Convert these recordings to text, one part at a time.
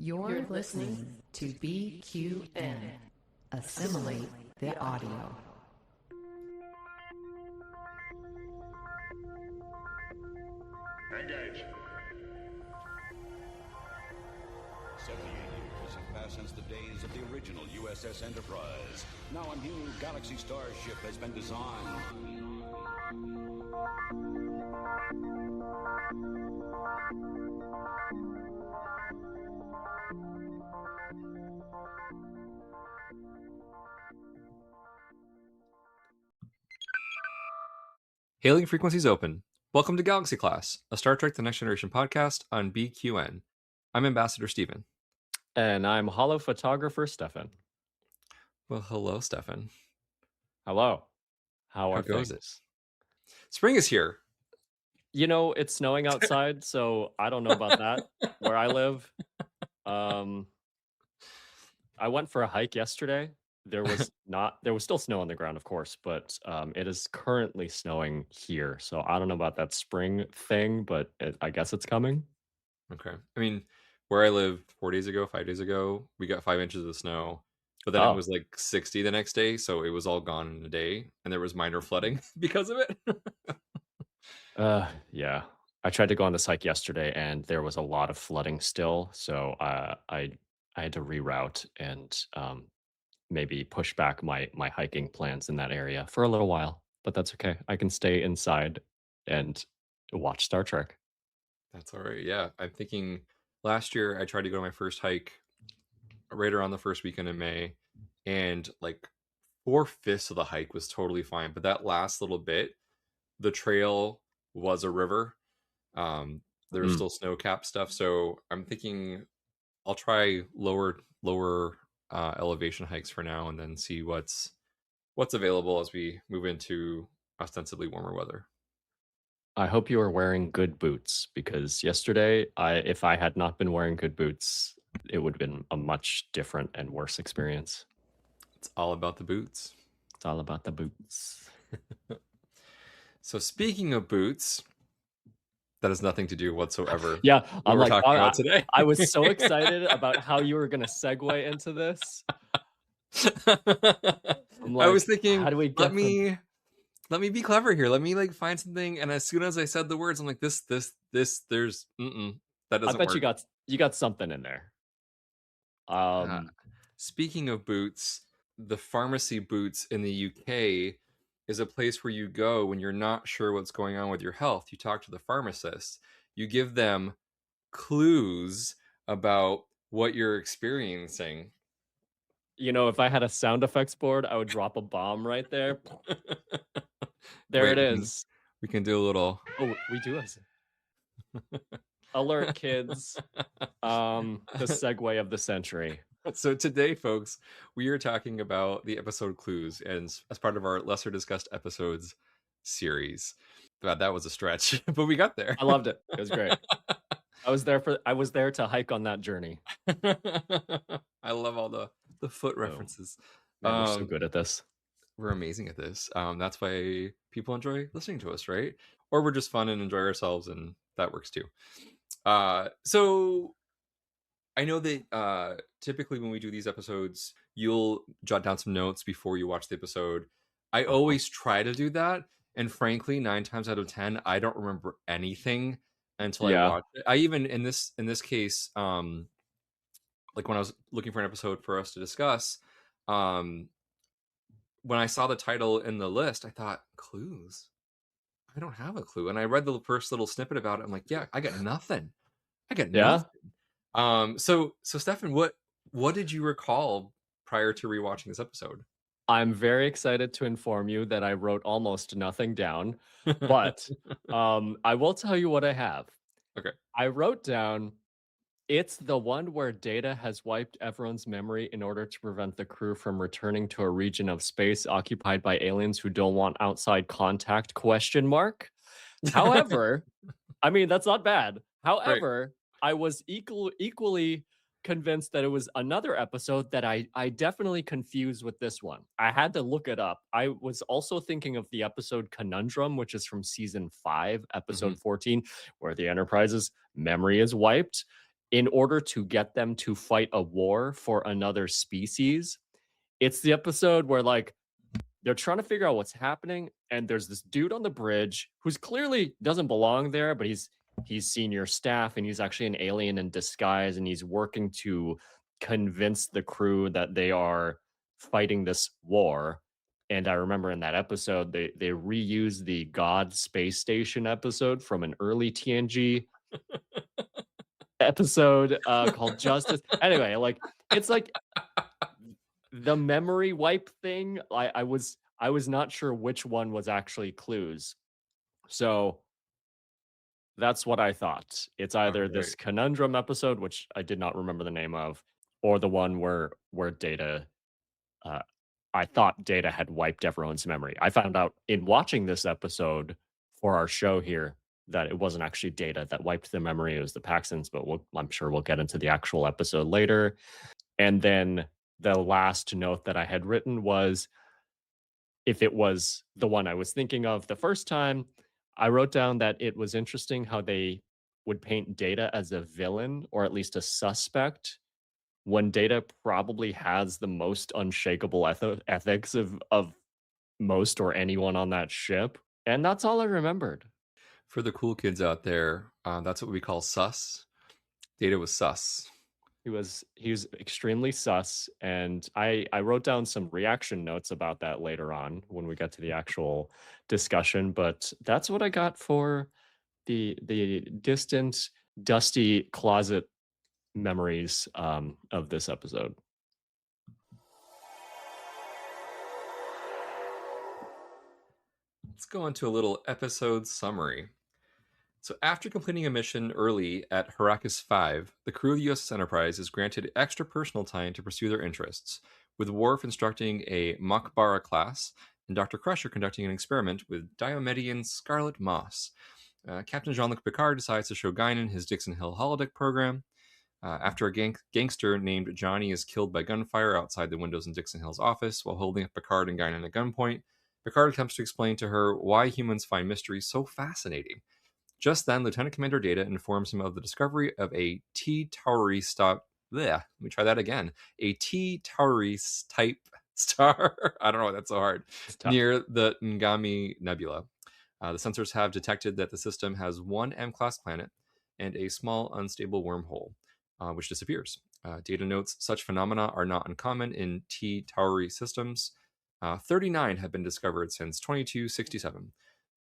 You're listening to BQN. Assimilate the audio. Engage. 78 years have passed since the days of the original USS Enterprise. Now a new Galaxy starship has been designed. Hailing frequencies open. Welcome to Galaxy Class, a Star Trek The Next Generation podcast on BQN. I'm Ambassador Steven. And I'm holo photographer Stefan. Well, hello, Stefan. Hello. How goes things? it? Spring is here. You know, it's snowing outside, so I don't know about that where I live. I went for a hike yesterday. There was still snow on the ground, of course, but it is currently snowing here. So I don't know about that spring thing, but I guess it's coming. Okay. I mean, where I live 5 days ago, we got 5 inches of snow, but then it was like 60 the next day. So it was all gone in a day and there was minor flooding because of it. Yeah. I tried to go on this hike yesterday and there was a lot of flooding still. So I had to reroute and maybe push back my hiking plans in that area for a little while, but that's okay. I can stay inside and watch Star Trek. That's all right. Yeah. I'm thinking last year I tried to go to my first hike right around the first weekend in May, and like 4/5 of the hike was totally fine. But that last little bit, the trail was a river. There was still snow cap stuff. So I'm thinking I'll try lower elevation hikes for now and then see what's available as we move into ostensibly warmer weather. I hope you are wearing good boots, because yesterday if I had not been wearing good boots, it would have been a much different and worse experience. It's all about the boots. It's all about the boots. So speaking of boots, that has nothing to do whatsoever. Yeah, I'm like, talking about today. I was so excited about how you were going to segue into this. I was thinking, how do we let me be clever here. Let me like find something. And as soon as I said the words, I'm like, this, there's, that doesn't I bet work. you got something in there. Speaking of boots, the pharmacy Boots in the UK is a place where you go when you're not sure what's going on with your health. You talk to the pharmacist. You give them clues about what you're experiencing. You know, if I had a sound effects board, I would drop a bomb right there. It is. We can do a little. Oh, we do have alert, kids. The segue of the century. So today, folks, we are talking about the episode Clues, and as part of our lesser discussed episodes series. God, that was a stretch, but we got there. I loved it. It was great. I was there to hike on that journey. I love all the foot references. Man, we're so good at this. We're amazing at this. That's why people enjoy listening to us, right? Or we're just fun and enjoy ourselves, and that works too. So I know that typically when we do these episodes, you'll jot down some notes before you watch the episode. I always try to do that, and frankly, 9 times out of 10, I don't remember anything until I watch it. I even in this case, like when I was looking for an episode for us to discuss, when I saw the title in the list, I thought, clues? I don't have a clue. And I read the first little snippet about it. I'm like, yeah, I got nothing. So Stefan, what did you recall prior to rewatching this episode? I'm very excited to inform you that I wrote almost nothing down, but I will tell you what I have. Okay. I wrote down, it's the one where Data has wiped everyone's memory in order to prevent the crew from returning to a region of space occupied by aliens who don't want outside contact, ? However, I mean, that's not bad. However, right. I was equally convinced that it was another episode that I definitely confused with this one. I had to look it up. I was also thinking of the episode Conundrum, which is from season 5, episode 14, where the Enterprise's memory is wiped. in order to get them to fight a war for another species. It's the episode where like they're trying to figure out what's happening, and there's this dude on the bridge who's clearly doesn't belong there, but he's senior staff, and he's actually an alien in disguise, and he's working to convince the crew that they are fighting this war. And I remember in that episode, they reused the God Space Station episode from an early TNG episode called Justice. Anyway, like it's like the memory wipe thing. I was not sure which one was actually Clues. So that's what I thought. It's either this conundrum episode, which I did not remember the name of, or the one where Data I thought Data had wiped everyone's memory. I found out in watching this episode for our show here that it wasn't actually Data that wiped the memory. It was the Paxtons, but I'm sure we'll get into the actual episode later. And then the last note that I had written was, if it was the one I was thinking of the first time, I wrote down that it was interesting how they would paint Data as a villain, or at least a suspect, when Data probably has the most unshakable ethics of most or anyone on that ship. And that's all I remembered. For the cool kids out there, that's what we call sus. Data was sus. He was extremely sus, and I wrote down some reaction notes about that later on when we get to the actual discussion. But that's what I got for the distant, dusty closet memories of this episode. Let's go into a little episode summary. So after completing a mission early at Heracus 5, the crew of the USS Enterprise is granted extra personal time to pursue their interests, with Worf instructing a Makbara class and Dr. Crusher conducting an experiment with Diomedian scarlet moss. Captain Jean-Luc Picard decides to show Guinan his Dixon Hill holodeck program. After a gangster named Johnny is killed by gunfire outside the windows in Dixon Hill's office while holding up Picard and Guinan at gunpoint, Picard attempts to explain to her why humans find mystery so fascinating. Just then, Lieutenant Commander Data informs him of the discovery of a T Tauri stop. Let me try that again. A T Tauri type star. I don't know why that's so hard. Near the Ngami Nebula. The sensors have detected that the system has one M-class planet and a small unstable wormhole, which disappears. Data notes such phenomena are not uncommon in T Tauri systems. 39 have been discovered since 2267.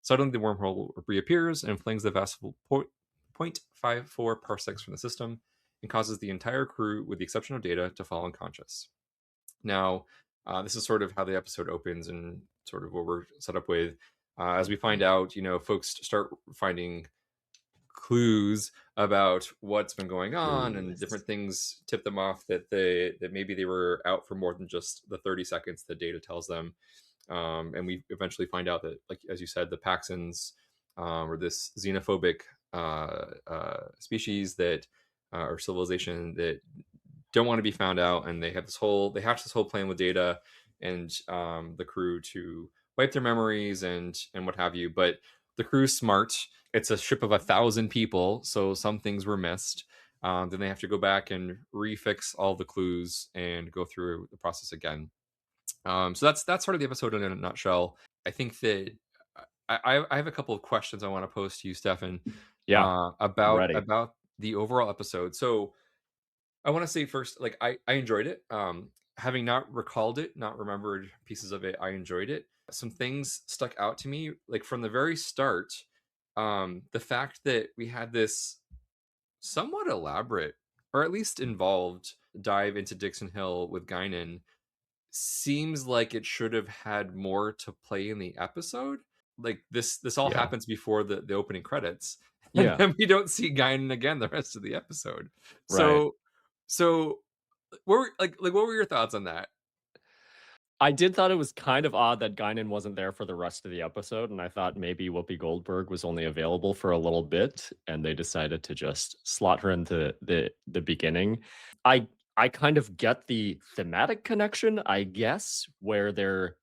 Suddenly, the wormhole reappears and flings the vessel 0.54 parsecs from the system and causes the entire crew, with the exception of Data, to fall unconscious. Now, this is sort of how the episode opens and sort of what we're set up with. As we find out, folks start finding clues about what's been going on, and different things tip them off that maybe they were out for more than just the 30 seconds that Data tells them. And we eventually find out that, like as you said, the Paxtons were this xenophobic species that or civilization that don't want to be found out, and they hatch this whole plan with Data and the crew to wipe their memories and what have you. But the crew's smart. It's a ship of 1,000 people, so some things were missed. Then they have to go back and refix all the clues and go through the process again. So that's sort of the episode in a nutshell. I think that I have a couple of questions I want to pose to you, Stefan. Yeah, about the overall episode. So I want to say first, like I enjoyed it. Having not recalled it, not remembered pieces of it, I enjoyed it. Some things stuck out to me, like from the very start. The fact that we had this somewhat elaborate, or at least involved, dive into Dixon Hill with Guinan seems like it should have had more to play in the episode. Like this all happens before the opening credits, and then we don't see Guinan again the rest of the episode. Right. So what were your thoughts on that? I did thought it was kind of odd that Guinan wasn't there for the rest of the episode, and I thought maybe Whoopi Goldberg was only available for a little bit, and they decided to just slot her into the beginning. I kind of get the thematic connection, I guess, where they're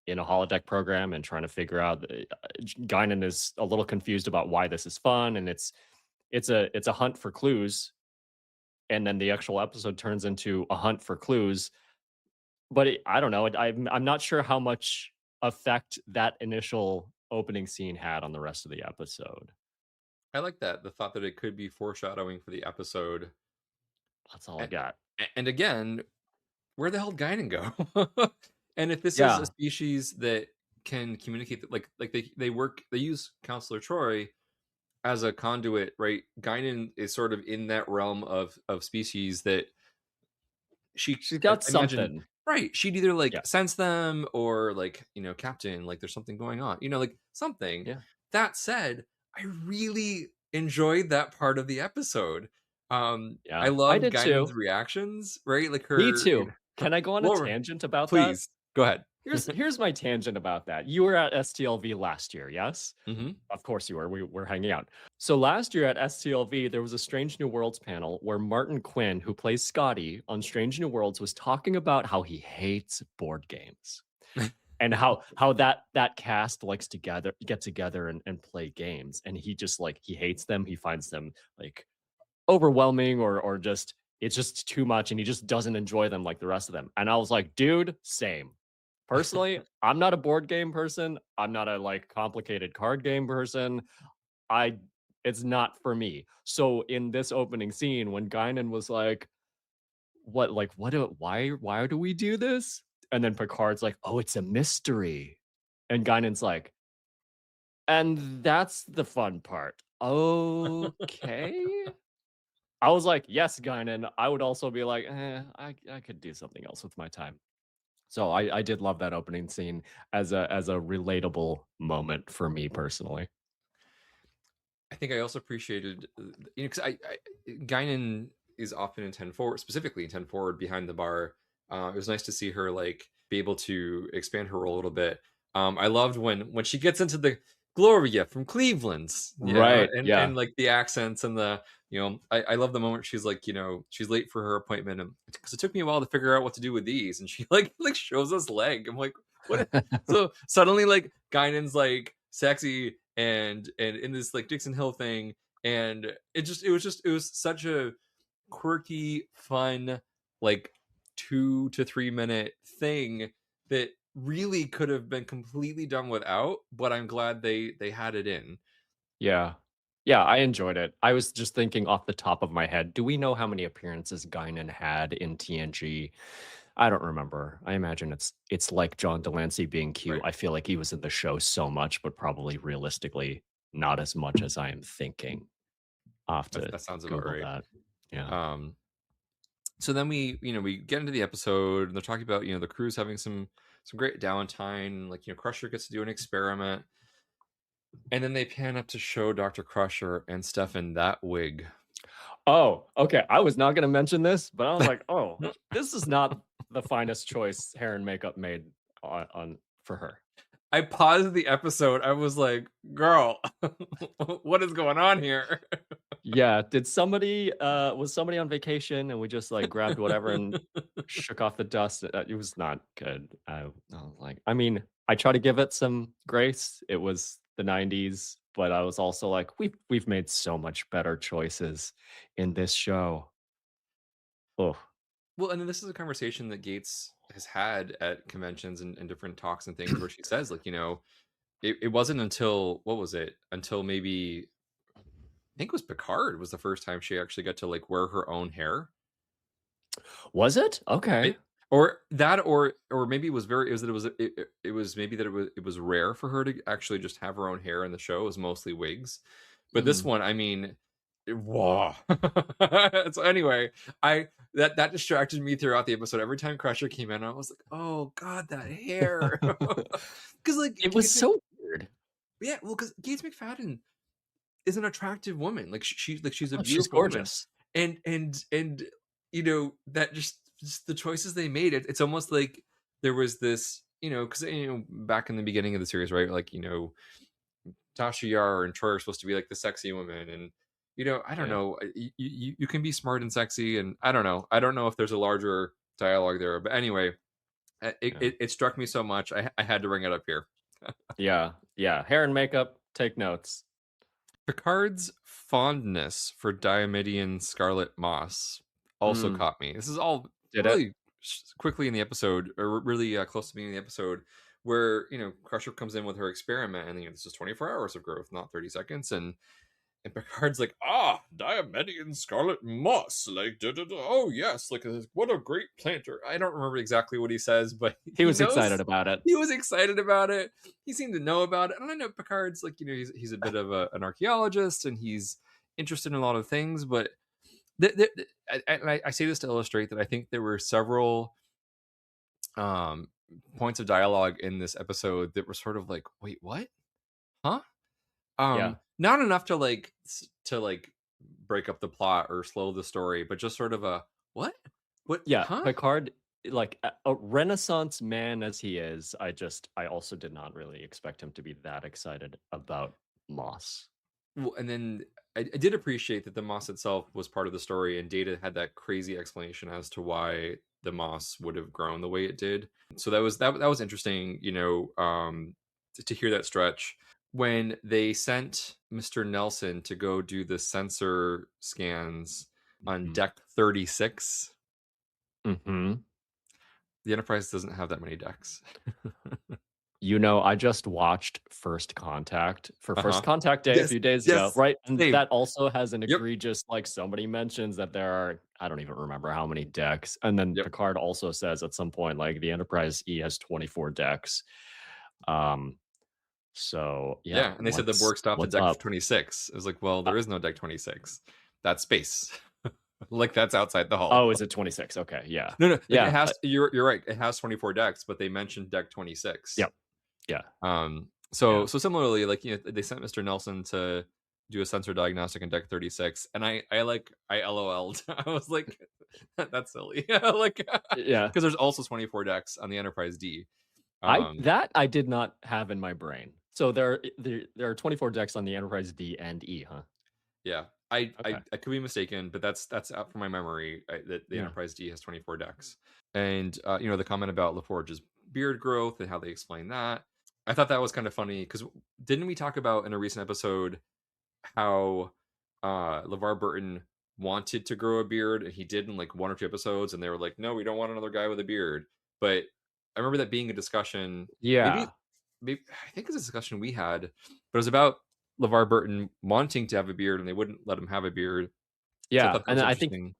in a holodeck program and trying to figure out. Guinan is a little confused about why this is fun, and it's a hunt for clues and then the actual episode turns into a hunt for clues. But I don't know. I'm not sure how much effect that initial opening scene had on the rest of the episode. I like that, the thought that it could be foreshadowing for the episode. That's all I got. And again, where the hell did Guinan go? And if this is Yeah. a species that can communicate, that like they use Counselor Troy as a conduit, right? Guinan is sort of in that realm of species that she's got I imagine, something. right? She'd either like Yeah. sense them or like, you know, Captain, like there's something going on, you know, like something. Yeah. That said, I really enjoyed that part of the episode. Yeah, I love did Guinan's too. reactions, right? Like her. Me too. You know, Can I go on a tangent about that? please go ahead. Here's my tangent about that. You were at STLV last year, yes? Mm-hmm. Of course you were. We were hanging out. So last year at STLV, there was a Strange New Worlds panel where Martin Quinn, who plays Scotty on Strange New Worlds, was talking about how he hates board games. And how that cast likes to get together and play games. And he just like, he hates them. He finds them like overwhelming or just, it's just too much. And he just doesn't enjoy them like the rest of them. And I was like, dude, same. Personally, I'm not a board game person. I'm not a like complicated card game person. It's not for me. So in this opening scene, when Guinan was like, why do we do this? And then Picard's like, oh, it's a mystery. And Guinan's like, and that's the fun part. Okay. I was like, yes, Guinan. I would also be like, I could do something else with my time. So I did love that opening scene as a relatable moment for me personally. I think I also appreciated, you know, because Guinan is often in 10 forward, specifically in 10 forward behind the bar. It was nice to see her like be able to expand her role a little bit. I loved when she gets into the Gloria from Cleveland's, right? And like the accents and the, you know, I love the moment she's like, you know, she's late for her appointment, and because it took me a while to figure out what to do with these, and she like shows us leg. I'm like, what? So suddenly like Guinan's like sexy and in this like Dixon Hill thing, and it was such a quirky, fun, like 2 to 3 minute thing that really could have been completely done without, but I'm glad they had it in. Yeah, I enjoyed it. I was just thinking off the top of my head, do we know how many appearances Guinan had in TNG? I don't remember. I imagine it's like John Delancey being cute. Right. I feel like he was in the show so much, but probably realistically not as much as I am thinking. I'll have to that sounds about Google right. that. Yeah. So then we get into the episode, and they're talking about, you know, the crew's having some great downtime, like, you know, Crusher gets to do an experiment, and then they pan up to show Dr. Crusher and Stefan that wig. Oh, okay. I was not going to mention this, but I was like, oh, this is not the finest choice hair and makeup made on for her. I paused the episode. I was like, girl, what is going on here? Yeah. Did somebody, was somebody on vacation and we just like grabbed whatever and shook off the dust? It was not good. I was like, I mean, I try to give it some grace. It was the 90s, but I was also like, we've made so much better choices in this show. Oh. Well, and then this is a conversation that Gates has had at conventions and different talks and things, where she says, like, you know, it wasn't until, what was it? Until maybe, I think it was Picard was the first time she actually got to like wear her own hair. Was it? Okay. Or maybe it was maybe that it was rare for her to actually just have her own hair in the show. It was mostly wigs. But this one, I mean, whoa. So anyway, that distracted me throughout the episode. Every time Crusher came in, I was like, oh god, that hair. Because like it was so weird. Yeah, well, because Gates McFadden is an attractive woman. Like she's a beautiful she's gorgeous. Woman. And you know, that just the choices they made, it's almost like there was this, you know, because, you know, back in the beginning of the series, right, like, you know, Tasha Yar and Troy are supposed to be like the sexy woman, and, you know, I don't know, you can be smart and sexy, and I don't know if there's a larger dialogue there, but anyway, it struck me so much, I had to bring it up here. Yeah, hair and makeup, take notes. Picard's fondness for Diomedian Scarlet Moss, also caught me. This is all Did really quickly in the episode, or really close to being in the episode, where Crusher comes in with her experiment, and this is 24 hours of growth, not 30 seconds, and Picard's like, Diomedian scarlet moss, like, oh yes, like, what a great planter. I don't remember exactly what he says, but he was excited about it. He was excited about it. He seemed to know about it, and I know Picard's like, he's a bit of an archaeologist, and he's interested in a lot of things, but I say this to illustrate that I think there were several points of dialogue in this episode that were sort of like, wait, what? Huh? Not enough to break up the plot or slow the story, but just sort of a what? Yeah, huh? Picard, like a Renaissance man as he is, I also did not really expect him to be that excited about moss. Well, and then I did appreciate that the moss itself was part of the story, and Data had that crazy explanation as to why the moss would have grown the way it did. So that was interesting, to hear that stretch. When they sent Mr. Nelson to go do the sensor scans on deck 36, mm-hmm. The Enterprise doesn't have that many decks. I just watched First Contact for First Contact Day a few days ago, right? And that also has an egregious, like, somebody mentions that there are, I don't even remember how many decks. And then Picard also says at some point, like, the Enterprise E has 24 decks. So and they said the Borg stopped at deck 26. It was like, well, there is no deck 26. That's space. Like, that's outside the hull. Oh, is it 26? Okay, yeah. No, yeah. It has. You're right. It has 24 decks, but they mentioned deck 26. Yep. Yeah. So similarly, like, they sent Mr. Nelson to do a sensor diagnostic in deck 36, and I LOL'd. I was like, that's silly. Like, because there's also 24 decks on the Enterprise D. I did not have in my brain. So there are 24 decks on the Enterprise D and E, huh? Yeah, I could be mistaken, but that's out from my memory, that the Enterprise D has 24 decks. And the comment about LaForge's beard growth and how they explain that, I thought that was kind of funny, because didn't we talk about in a recent episode how LeVar Burton wanted to grow a beard, and he did in like one or two episodes, and they were like, no, we don't want another guy with a beard. But I remember that being a discussion. Maybe I think it's a discussion we had, but it was about LeVar Burton wanting to have a beard, and they wouldn't let him have a beard. Yeah, so I think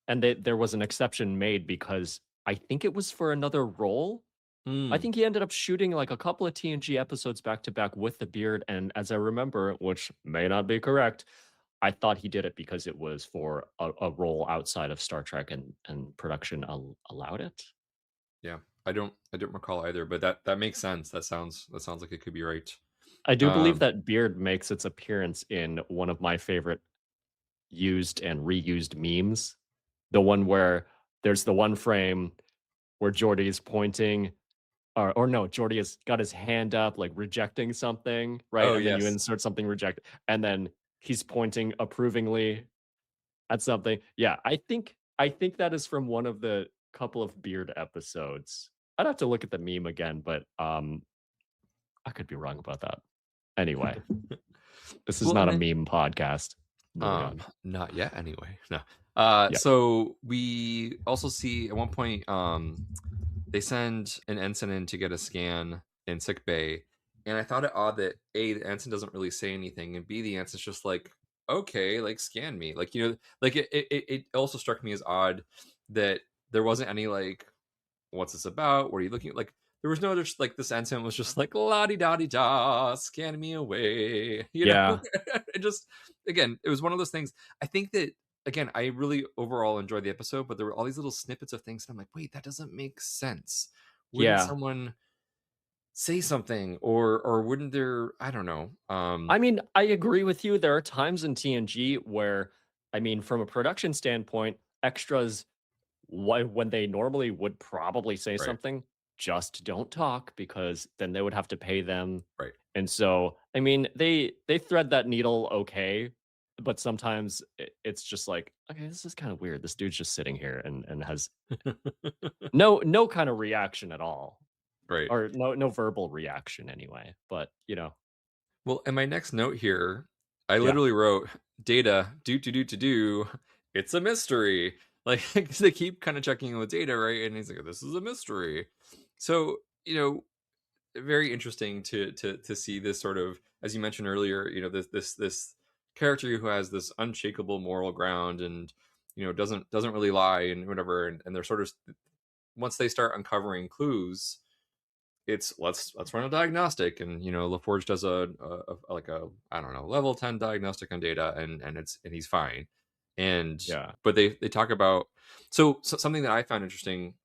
there was an exception made because I think it was for another role. I think he ended up shooting like a couple of TNG episodes back to back with the beard, and as I remember, which may not be correct, I thought he did it because it was for a role outside of Star Trek, and production allowed it. Yeah, I don't recall either, but that makes sense. That sounds like it could be right. I do believe that beard makes its appearance in one of my favorite used and reused memes. The one where there's the one frame where Geordi is pointing, or no, Geordi has got his hand up, like rejecting something, right? And then you insert something rejected, and then he's pointing approvingly at something. Yeah, I think that is from one of the couple of beard episodes. I'd have to look at the meme again, but I could be wrong about that. Anyway, this is not a meme podcast. Not yet, anyway. No. So we also see at one point, they send an ensign in to get a scan in sickbay, and I thought it odd that A, the ensign doesn't really say anything, and B, the ensign's just like, okay, like, scan me, like, like it also struck me as odd that there wasn't any like, what's this about? What are you looking at? Like, there was no just like, this ensign was just like, la-di-da-di-da, scan me away. Know? It just, again, it was one of those things. I think that, again, I really overall enjoyed the episode, but there were all these little snippets of things, and I'm like, wait, that doesn't make sense. Wouldn't someone say something, or wouldn't there? I don't know. I mean, I agree with you. There are times in TNG where, I mean, from a production standpoint, extras, when they normally would probably say something, just don't talk, because then they would have to pay them. Right. And so, I mean, they thread that needle okay, but sometimes it's just like, okay, this is kind of weird. This dude's just sitting here and has no kind of reaction at all. Right. Or no verbal reaction anyway. But, Well, in my next note here, I literally wrote, Data, do, it's a mystery. Like, 'cause they keep kind of checking in with Data, right? And he's like, this is a mystery. So, very interesting to see this sort of, as you mentioned earlier, this character who has this unshakable moral ground, and doesn't really lie and whatever, and they're sort of, once they start uncovering clues, it's let's run a diagnostic, and LaForge does a like a, I don't know, level 10 diagnostic on Data, and he's fine. And Yeah. but they talk about, so something that I found interesting,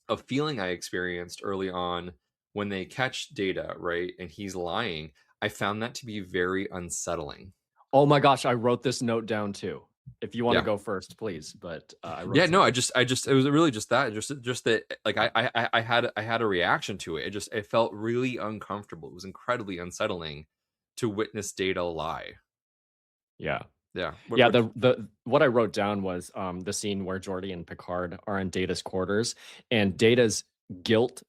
a feeling I experienced early on when they catch Data, right, and he's lying, I found that to be very unsettling. Oh my gosh, I wrote this note down too. If you want to Yeah. go first, please. But I wrote. Yeah, no, I something. just it was really just that, just that, like, I had a reaction to it. It felt really uncomfortable. It was incredibly unsettling to witness Data lie. Yeah. Yeah. Yeah, the what I wrote down was the scene where Geordi and Picard are in Data's quarters, and Data's guilt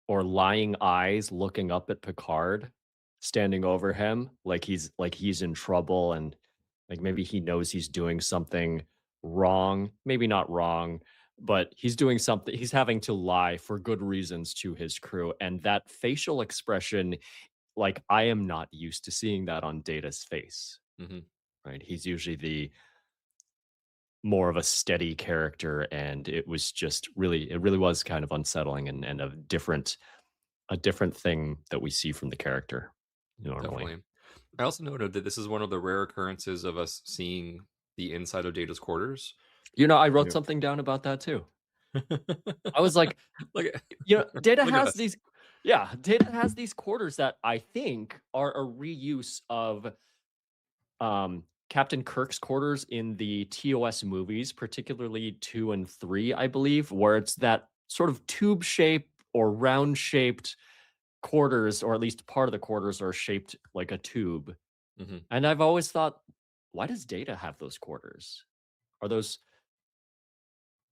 or lying eyes looking up at Picard, standing over him, like he's in trouble, and like maybe he knows he's doing something wrong, maybe not wrong, but he's doing something, he's having to lie for good reasons to his crew. And that facial expression, like I am not used to seeing that on Data's face. Mm-hmm. Right? He's usually the more of a steady character, and it really was kind of unsettling, and a different thing that we see from the character normally. Definitely. I also noted that this is one of the rare occurrences of us seeing the inside of Data's quarters. I wrote something down about that too. I was like, Data has these, Data has these quarters that I think are a reuse of Captain Kirk's quarters in the TOS movies, particularly 2 and 3, I believe, where it's that sort of tube shape or round shaped quarters, or at least part of the quarters are shaped like a tube. Mm-hmm. And I've always thought, why does Data have those quarters? Are those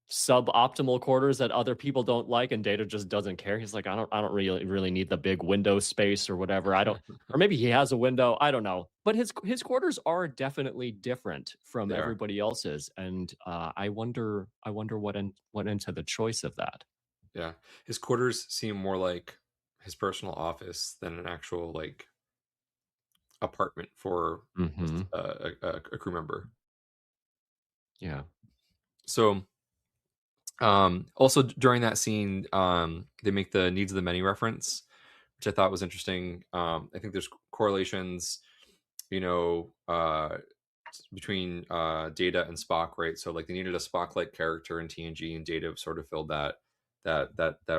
suboptimal quarters that other people don't like, and Data just doesn't care? He's like, I don't really need the big window space or whatever. I don't, or maybe he has a window, I don't know. But his quarters are definitely different from everybody else's, and I wonder what into the choice of that. Yeah, his quarters seem more like his personal office than an actual, like, apartment for a crew member. Yeah. So also during that scene, they make the needs of the many reference, which I thought was interesting. I think there's correlations, between Data and Spock, right? So like they needed a Spock-like character in TNG, and Data sort of filled that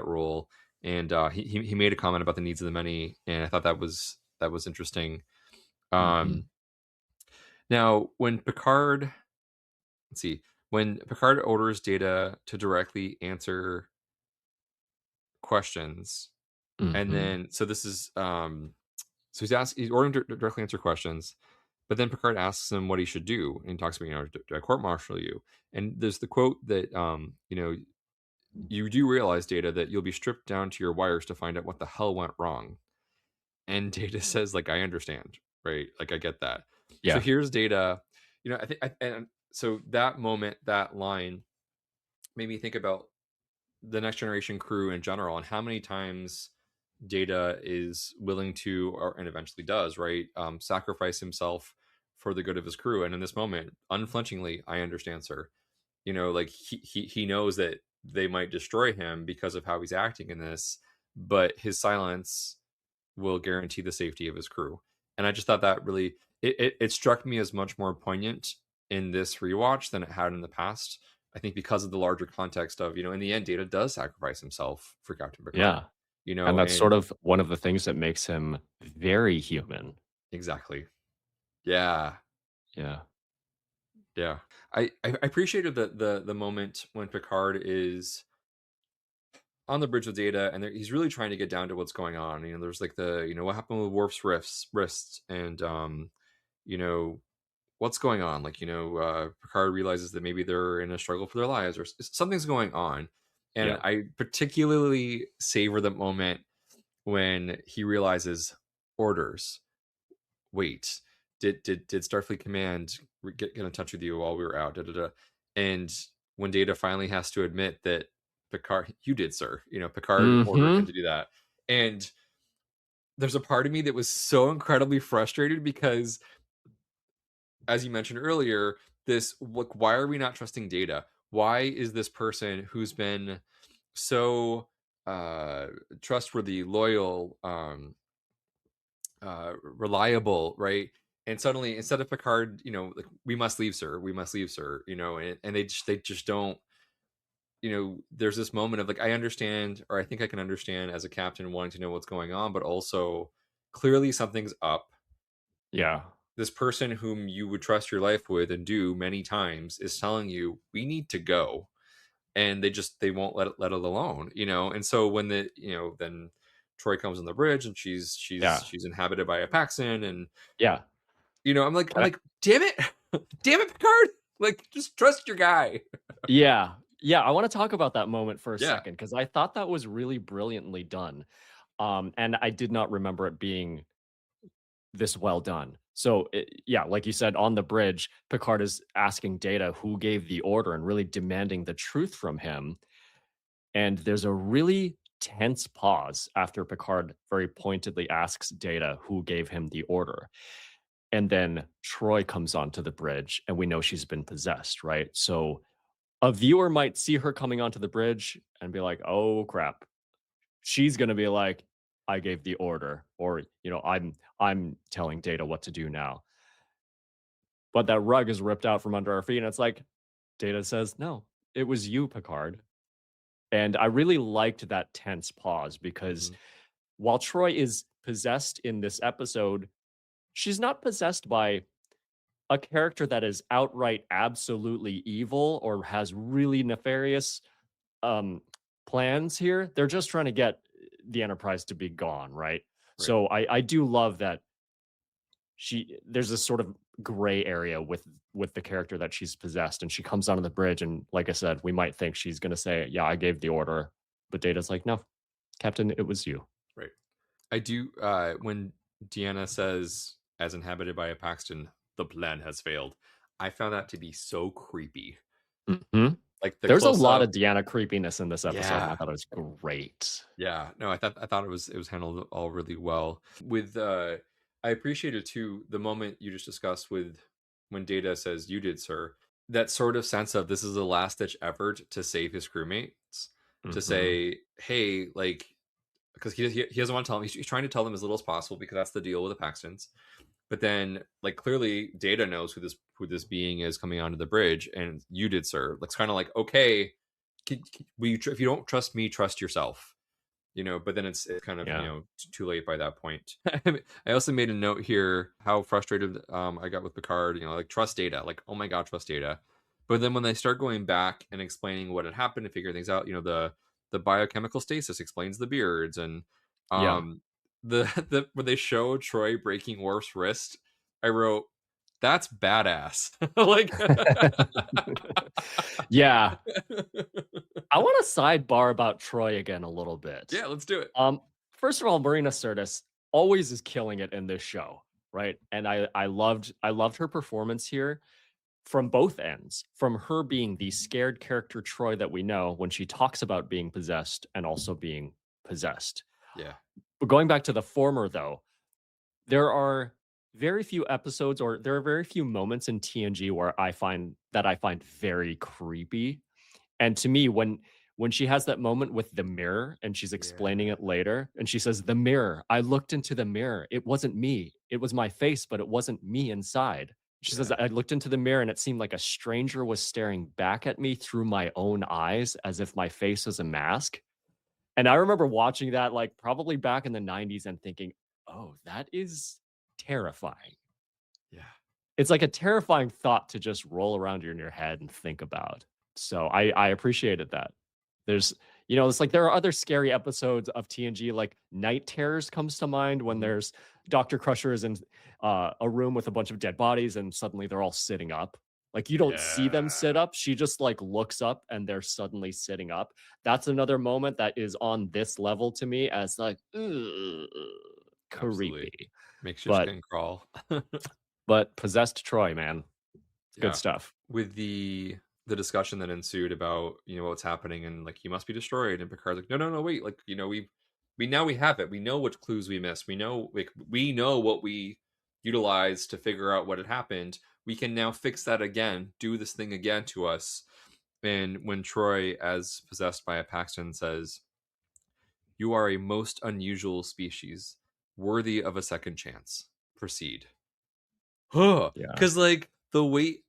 role. And he made a comment about the needs of the many, and I thought that was interesting. Now when Picard orders Data to directly answer questions, and then so this is so he's ordering to directly answer questions, but then Picard asks him what he should do, and he talks about, do I court-martial you? And there's the quote that you do realize, Data, that you'll be stripped down to your wires to find out what the hell went wrong. And Data says, like, I understand, right? Like, I get that. Yeah. So here's Data, I think, and so that moment, that line made me think about the Next Generation crew in general, and how many times Data is willing to, and eventually does, right, sacrifice himself for the good of his crew. And in this moment, unflinchingly, I understand, sir. Like he knows that they might destroy him because of how he's acting in this, but his silence will guarantee the safety of his crew. And I just thought that really, it struck me as much more poignant in this rewatch than it had in the past. I think because of the larger context of, in the end, Data does sacrifice himself for Captain Picard. Yeah. And that's sort of one of the things that makes him very human. Exactly. Yeah. Yeah. Yeah. I appreciated the moment when Picard is on the bridge with Data, and he's really trying to get down to what's going on. There's like what happened with Worf's wrist, and what's going on. Like, Picard realizes that maybe they're in a struggle for their lives, or something's going on. And I particularly savor the moment when he realizes, orders. Wait, did Starfleet Command get in touch with you while we were out? And when Data finally has to admit that Picard, you did, sir. Picard ordered him to do that. And there's a part of me that was so incredibly frustrated because, as you mentioned earlier, why are we not trusting Data? Why is this person who's been so trustworthy, loyal, reliable, right? And suddenly, instead of Picard, like, we must leave, sir. We must leave, sir. And they just don't. There's this moment of like, I understand, or I think I can understand as a captain wanting to know what's going on, but also clearly something's up. Yeah. This person whom you would trust your life with and do many times is telling you we need to go, and they won't let it alone. And so when then Troy comes on the bridge and she's inhabited by a Paxton, and I'm like, damn it, Picard, like, just trust your guy. Yeah, I want to talk about that moment for a second, because I thought that was really brilliantly done, and I did not remember it being this well done. So like you said, on the bridge, Picard is asking Data who gave the order and really demanding the truth from him. And there's a really tense pause after Picard very pointedly asks Data who gave him the order. And then Troy comes onto the bridge, and we know she's been possessed, right? So a viewer might see her coming onto the bridge and be like, oh crap. She's going to be like, I gave the order, or, I'm telling Data what to do now. But that rug is ripped out from under our feet, and it's like, Data says, no, it was you, Picard. And I really liked that tense pause, because while Troy is possessed in this episode, she's not possessed by a character that is outright absolutely evil or has really nefarious plans here. They're just trying to get the Enterprise to be gone, right? So I do love that there's this sort of gray area with the character that she's possessed, and she comes onto the bridge, and like I said, we might think she's going to say, yeah, I gave the order, but Data's like, no, Captain, it was you. Right. I do, when Deanna says, as inhabited by a Paxton, the plan has failed, I found that to be so creepy. Like, there's a lot of Deanna creepiness in this episode. Yeah. And I thought it was great. Yeah, no, I thought it was handled all really well. With I appreciated too the moment you just discussed with when Data says, "You did, sir." That sort of sense of this is a last ditch effort to save his crewmates, to say, hey, like, because he doesn't want to tell them. He's trying to tell them as little as possible, because that's the deal with the Paxtons. But then, like, clearly Data knows who this being is coming onto the bridge, and you did, sir. It's kind of like, okay, if you don't trust me, trust yourself. But then it's kind of too late by that point. I also made a note here how frustrated I got with Picard. Like, trust Data, like, oh my god, trust Data. But then when they start going back and explaining what had happened and figuring things out, the biochemical stasis explains the beards, and the when they show Troy breaking Worf's wrist, I wrote, that's badass. Like, yeah. I want to sidebar about Troy again a little bit. Yeah, let's do it. First of all, Marina Sirtis always is killing it in this show, right? And I loved her performance here from both ends, from her being the scared character Troy that we know when she talks about being possessed, and also being possessed. Yeah. But going back to the former, though, there are very few episodes, or there are very few moments in TNG where I find very creepy. And to me, when she has that moment with the mirror and she's explaining it later, and she says, the mirror, I looked into the mirror. It wasn't me. It was my face, but it wasn't me inside. She says, I looked into the mirror and it seemed like a stranger was staring back at me through my own eyes, as if my face was a mask. And I remember watching that, like, probably back in the 90s, and thinking, oh, that is terrifying. Yeah. It's like a terrifying thought to just roll around in your head and think about. So I appreciated that. There's, it's like there are other scary episodes of TNG, like Night Terrors comes to mind, when there's Dr. Crusher is in a room with a bunch of dead bodies, and suddenly they're all sitting up. Like, you don't see them sit up. She just, like, looks up and they're suddenly sitting up. That's another moment that is on this level to me as, like, creepy. Absolutely. Makes your skin crawl. But possessed Troy, man. Good stuff. With the the discussion that ensued about, what's happening, and like, you must be destroyed, and Picard's like, no, wait, like, we have it. We know which clues we missed. We know what we utilized to figure out what had happened. We can now fix that again, do this thing again to us. And when Troy, as possessed by a Paxton, says, "You are a most unusual species, worthy of a second chance. Proceed." Yeah. Because like the weight,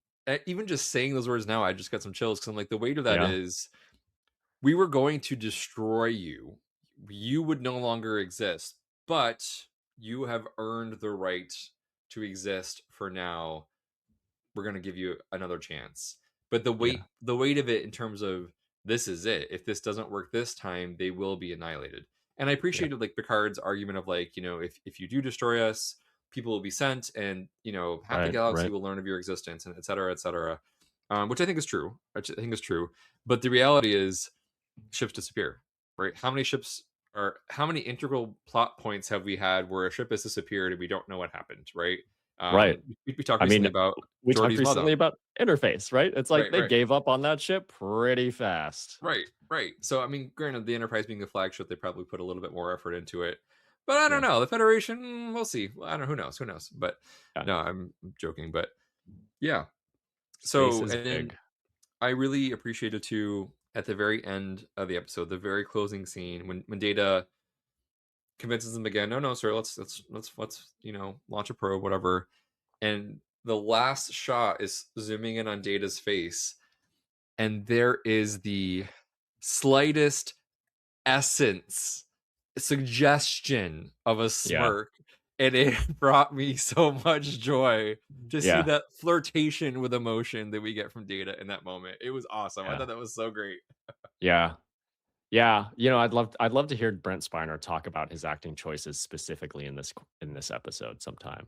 even just saying those words now, I just got some chills, because I'm like, the weight of that Yeah. is, we were going to destroy you. You would no longer exist, but you have earned the right to exist for now. We're going to give you another chance. But the weight of it in terms of, this is it. If this doesn't work this time, they will be annihilated. And I appreciated like Picard's argument of like, if you do destroy us, people will be sent, and half the galaxy will learn of your existence, and et cetera, which I think is true. But the reality is, ships disappear, right? How many integral plot points have we had where a ship has disappeared and we don't know what happened, right? We talked recently about Interface, right? It's like they gave up on that ship pretty fast. Right. So I mean, granted, the Enterprise being the flagship, they probably put a little bit more effort into it, but I don't know. The Federation, we'll see. I don't know. Who knows? But no, I'm joking. But yeah. So, and then I really appreciated too, at the very end of the episode, the very closing scene, when Data convinces them again, no, sir, let's launch a probe, whatever. And the last shot is zooming in on Data's face, and there is the slightest suggestion of a smirk. And it brought me so much joy to see that flirtation with emotion that we get from Data in that moment. It was awesome. I thought that was so great. Yeah. I'd love to hear Brent Spiner talk about his acting choices specifically in this episode sometime.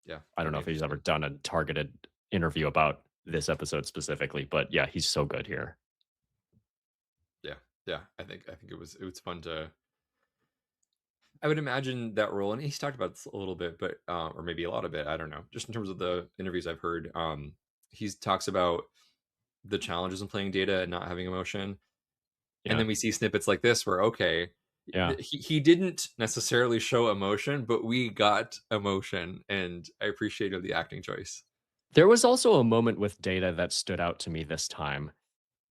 Yeah. I don't know if he's ever done a targeted interview about this episode specifically, but yeah, he's so good here. Yeah. I think it was fun to. I would imagine that role, and he's talked about this a little bit, but or maybe a lot of it, I don't know. Just in terms of the interviews I've heard, he talks about the challenges in playing Data and not having emotion. And then we see snippets like this where, he didn't necessarily show emotion, but we got emotion, and I appreciated the acting choice. There was also a moment with Data that stood out to me this time.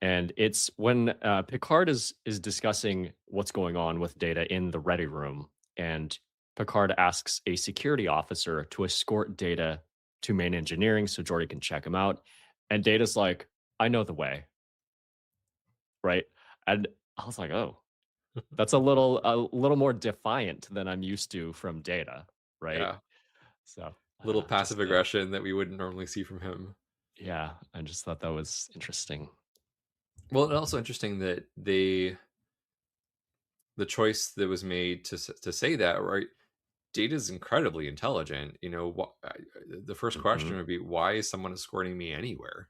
And it's when Picard is discussing what's going on with Data in the ready room. And Picard asks a security officer to escort Data to main engineering so Geordi can check him out. And Data's like, I know the way. Right? And I was like, oh, that's a little more defiant than I'm used to from Data. Right? Yeah. So little passive aggression that we wouldn't normally see from him. Yeah. I just thought that was interesting. Well, it's also interesting that the choice that was made to say that, right? Data's incredibly intelligent. The first question would be, why is someone escorting me anywhere,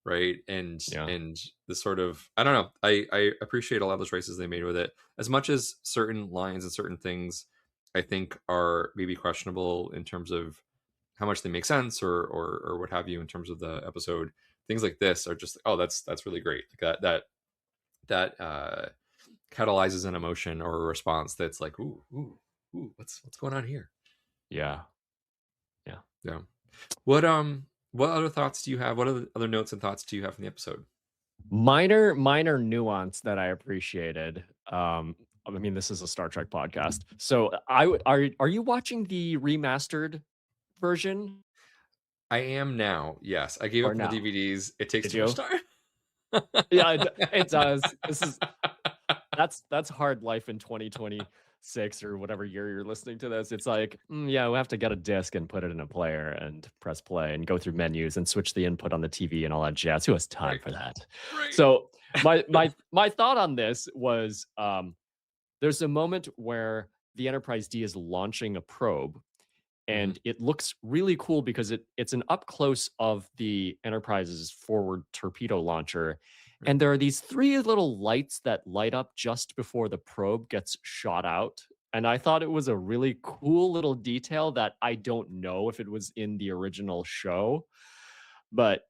right? And the sort of, I don't know. I appreciate a lot of the choices they made with it. As much as certain lines and certain things, I think, are maybe questionable in terms of how much they make sense or what have you in terms of the episode. Things like this are just, that's really great. Like that catalyzes an emotion or a response that's like, ooh, what's going on here? Yeah. What other thoughts do you have? What other notes and thoughts do you have from the episode? Minor nuance that I appreciated. I mean, this is a Star Trek podcast, so are you watching the remastered version? I am now. Yes, I gave up the DVDs. It takes too much time. Yeah, it does. That's hard life in 2026 or whatever year you're listening to this. It's like, we have to get a disc and put it in a player and press play and go through menus and switch the input on the TV and all that jazz. Who has time for that? Right. So my thought on this was, there's a moment where the Enterprise D is launching a probe. And it looks really cool because it's an up close of the Enterprise's forward torpedo launcher. And there are these 3 little lights that light up just before the probe gets shot out. And I thought it was a really cool little detail that I don't know if it was in the original show. But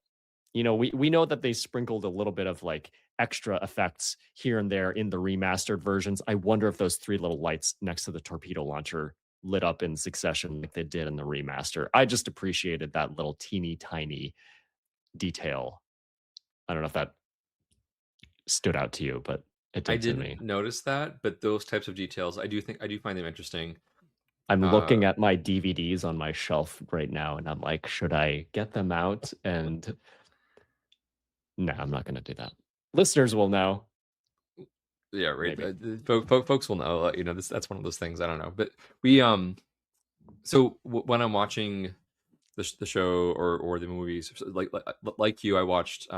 we know that they sprinkled a little bit of like extra effects here and there in the remastered versions. I wonder if those 3 little lights next to the torpedo launcher lit up in succession like they did in the remaster. I just appreciated that little teeny tiny detail. I don't know if that stood out to you, but it I did to me. didn't notice that, but those types of details, I do find them interesting. I'm looking at my DVDs on my shelf right now, and I'm like, should I get them out? And no, I'm not going to do that. Listeners will know. Yeah, right. Folks will know. That's one of those things. I don't know, but we So when I'm watching the show or the movies, like you, I watched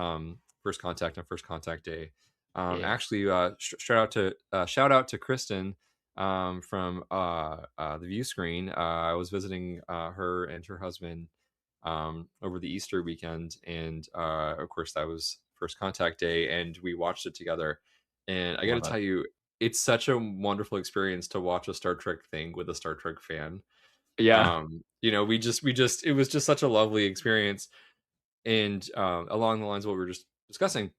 First Contact on First Contact Day. Actually, shout out to Kristen from the View Screen. I was visiting her and her husband over the Easter weekend, and of course that was First Contact Day, and we watched it together. And I got to tell you, it's such a wonderful experience to watch a Star Trek thing with a Star Trek fan. Yeah. We just it was just such a lovely experience. And along the lines of what we were just discussing,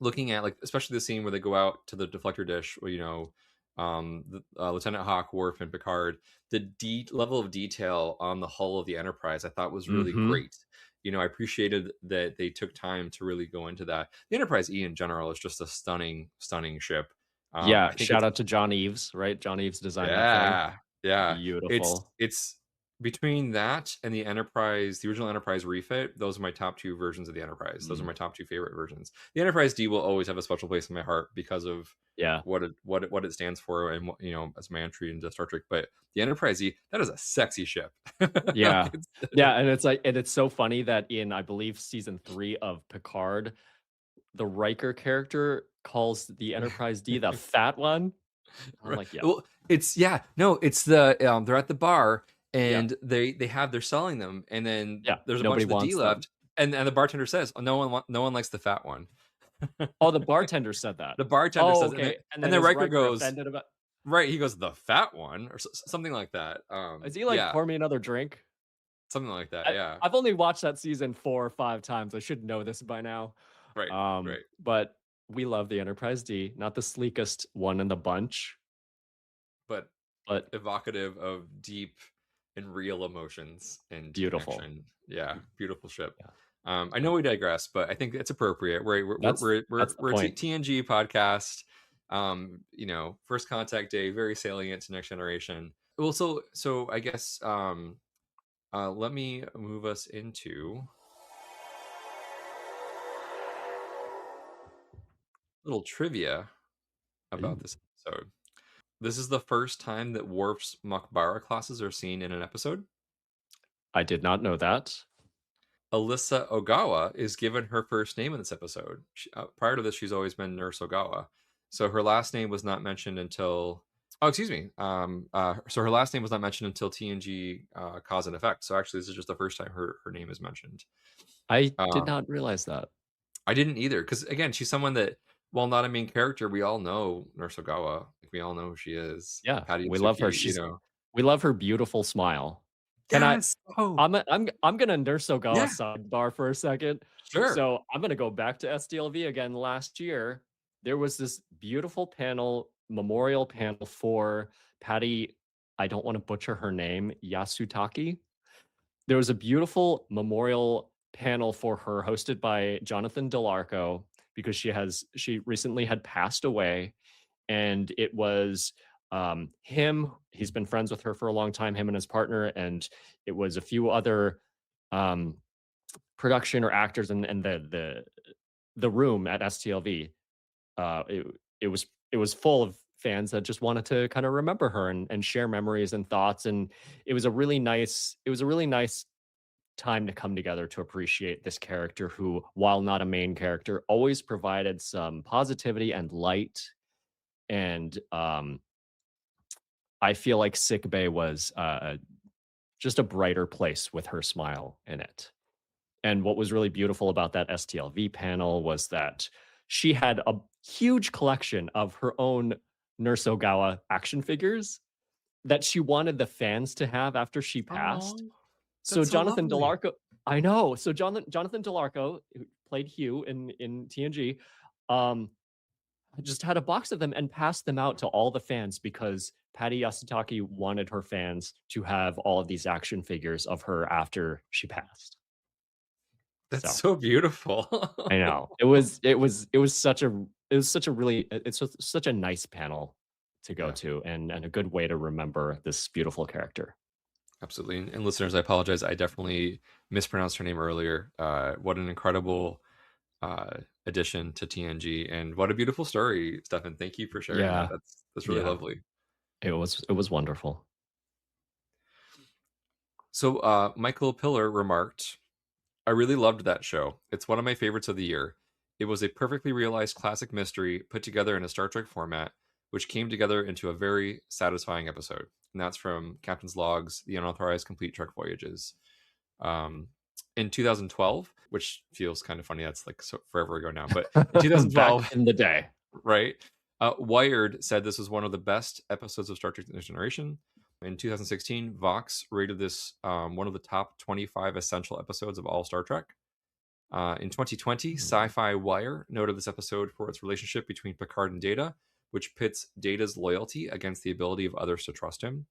looking at, like, especially the scene where they go out to the deflector dish, where Lieutenant Hawk, Worf, and Picard, the level of detail on the hull of the Enterprise I thought was really great. I appreciated that they took time to really go into that. The Enterprise E in general is just a stunning ship. Shout out to John Eves, right? John Eves designed that thing. Yeah, beautiful. It's between that and the original Enterprise refit. Those are my top 2 versions of the Enterprise. Those are my top 2 favorite versions. The Enterprise D will always have a special place in my heart because of what it stands for, and as my entry into Star Trek. But the Enterprise E, that is a sexy ship. Yeah, and it's so funny that in, I believe, season 3 of Picard, the Riker character calls the Enterprise D the fat one. I'm like, yeah. Well, it's the they're at the bar, and they're selling them, and then there's a bunch of the D left, and the bartender says, oh, no one likes the fat one. Oh, the bartender said that. The bartender says, okay. And then Riker goes, right, he goes, the fat one, or something like that. Is he like, pour me another drink? Something like that. I've only watched that season 4 or 5 times. I should know this by now. Right. But we love the Enterprise D, not the sleekest one in the bunch, but evocative of deep and real emotions and beautiful connection. Yeah, beautiful ship. I know we digress, but I think it's appropriate. We're a TNG podcast. First Contact Day, very salient to Next Generation. Well, so I guess let me move us into little trivia about this episode. This is the first time that Worf's Makbara classes are seen in an episode. I did not know that. Alyssa Ogawa is given her first name in this episode. Prior to this, she's always been Nurse Ogawa. So her last name was not mentioned until... Oh, excuse me. So her last name was not mentioned until TNG Cause and Effect. So actually, this is just the first time her name is mentioned. I did not realize that. I didn't either. Because, again, she's someone that, while not a main character, we all know Nurse Ogawa. We all know who she is. Yeah, we love her. We love her beautiful smile. Yes. I'm gonna Nurse Ogawa sidebar for a second. Sure. So I'm gonna go back to SDLV again. Last year, there was this beautiful memorial panel for Patty. I don't want to butcher her name, Yasutaki. There was a beautiful memorial panel for her hosted by Jonathan Delarco, because she recently had passed away, and it was him. He's been friends with her for a long time, him and his partner, and it was a few other production or actors, and the room at STLV. It was full of fans that just wanted to kind of remember her and share memories and thoughts, and it was a really nice time to come together to appreciate this character who, while not a main character, always provided some positivity and light. And I feel like Sick Bay was just a brighter place with her smile in it. And what was really beautiful about that STLV panel was that she had a huge collection of her own Nurse Ogawa action figures that she wanted the fans to have after she passed. So Jonathan Delarco, I know. So Jonathan Delarco, who played Hugh in TNG, just had a box of them and passed them out to all the fans because Patty Yasutake wanted her fans to have all of these action figures of her after she passed. That's so beautiful. I know. It was such a nice panel to go to and a good way to remember this beautiful character. Absolutely. And listeners, I apologize. I definitely mispronounced her name earlier. What an incredible addition to TNG, and what a beautiful story, Stefan. Thank you for sharing that. That's really lovely. It was wonderful. So Michael Pillar remarked, I really loved that show. It's one of my favorites of the year. It was a perfectly realized classic mystery put together in a Star Trek format, which came together into a very satisfying episode. And that's from Captain's Logs, The Unauthorized Complete Trek Voyages. In 2012, which feels kind of funny, that's like forever ago now, but in 2012, back in the day, right? Wired said this was one of the best episodes of Star Trek: The Next Generation. In 2016, Vox rated this one of the top 25 essential episodes of all Star Trek. In 2020, Sci-Fi Wire noted this episode for its relationship between Picard and Data, which pits Data's loyalty against the ability of others to trust him.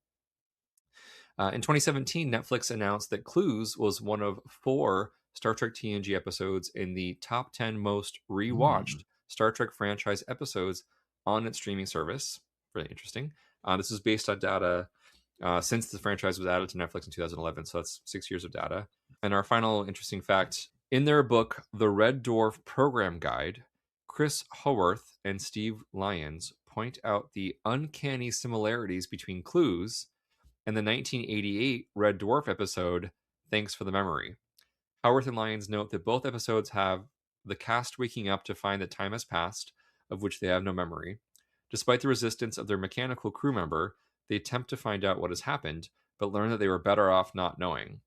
In 2017, Netflix announced that Clues was one of 4 Star Trek TNG episodes in the top 10 most rewatched Star Trek franchise episodes on its streaming service. Really interesting. This is based on data since the franchise was added to Netflix in 2011, so that's 6 years of data. And our final interesting fact, in their book, The Red Dwarf Program Guide, Chris Haworth and Steve Lyons point out the uncanny similarities between Clues and the 1988 Red Dwarf episode, Thanks for the Memory. Haworth and Lyons note that both episodes have the cast waking up to find that time has passed, of which they have no memory. Despite the resistance of their mechanical crew member, they attempt to find out what has happened, but learn that they were better off not knowing.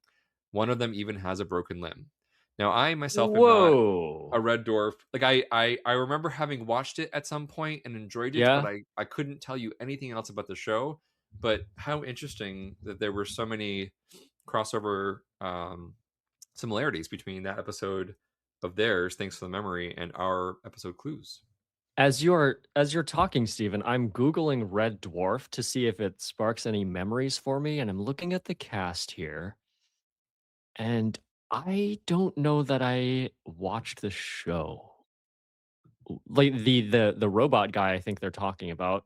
One of them even has a broken limb. Now, I myself am not a Red Dwarf. Like I remember having watched it at some point and enjoyed it, but I couldn't tell you anything else about the show. But how interesting that there were so many crossover similarities between that episode of theirs, Thanks for the Memory, and our episode Clues. As you're talking, Steven, I'm Googling Red Dwarf to see if it sparks any memories for me, and I'm looking at the cast here. And I don't know that I watched the show. Like the robot guy I think they're talking about,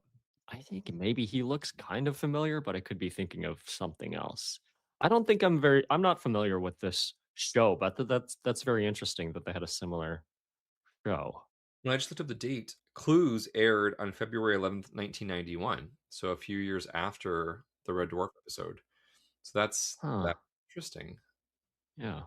I think maybe he looks kind of familiar, but I could be thinking of something else. I don't think I'm not familiar with this show, but that's very interesting that they had a similar show. When I just looked up the date, Clues aired on February 11th, 1991. So a few years after the Red Dwarf episode. So that's interesting. Yeah.